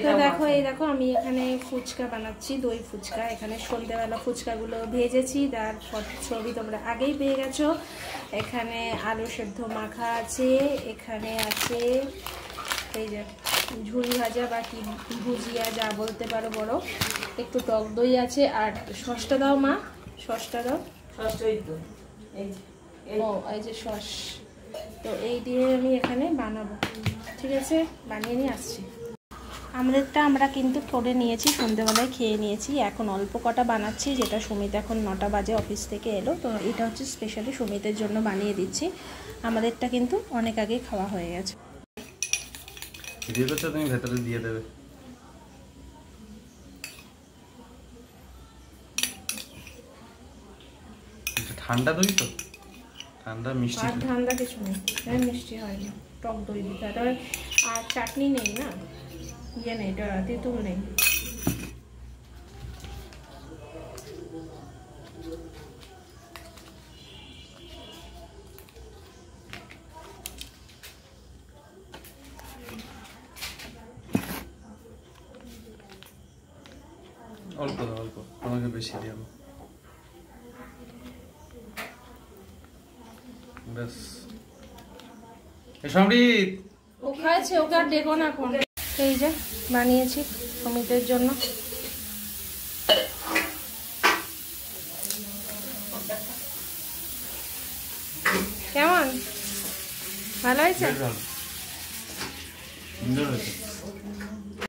তো দেখো এই দেখো আমি এখানে ফুচকা বানাচ্ছি, দই ফুচকা। এখানে সন্ধ্যেবেলা ফুচকাগুলো ভেজেছি, তার ছবি তোমরা আগেই পেয়ে গেছো। এখানে আলু সেদ্ধ মাখা আছে, এখানে আছে এই যে ঝুড়ি ভাজা বা কি ভুজিয়া যা বলতে পারো বড়, একটু টক দই আছে। আর সসটা দাও মা, সসটা দাও। ও এই যে সস, তো এই দিয়ে আমি এখানে বানাবো। ঠিক আছে, বানিয়ে নিয়ে আসছি। আমলেটটা আমরা কিন্তু করে নিয়েছি, সন্ধ্যেবেলায় খেয়ে নিয়েছি। এখন অল্প কটা বানাচ্ছি, যেটা সুমিত এখন 9টা বাজে অফিস থেকে এলো, তো এটা হচ্ছে স্পেশালি সুমিতের জন্য বানিয়ে দিচ্ছি। আমাদেরটা কিন্তু অনেক আগে খাওয়া হয়ে গেছে। তুমি ভেতরে দিয়ে দেবে। ঠান্ডা দই তো, ঠান্ডা মিষ্টি। আর ঠান্ডা কিছু নেই, মিষ্টি হয়নি, টক দই দিতে। আর চাটনি নেই না, ইয়ে নেই, তেঁতুল নেই। অল্প দাও, অল্প, তোমাকে বেশি দেবো। ব্যাস। সমৃদ্ধ ও খাইছে, ওকে আর দেখো না এখন। এই যে বানিয়েছি সুমিতের জন্য। কেমন, ভালো হয়েছে? সুন্দর হয়েছে।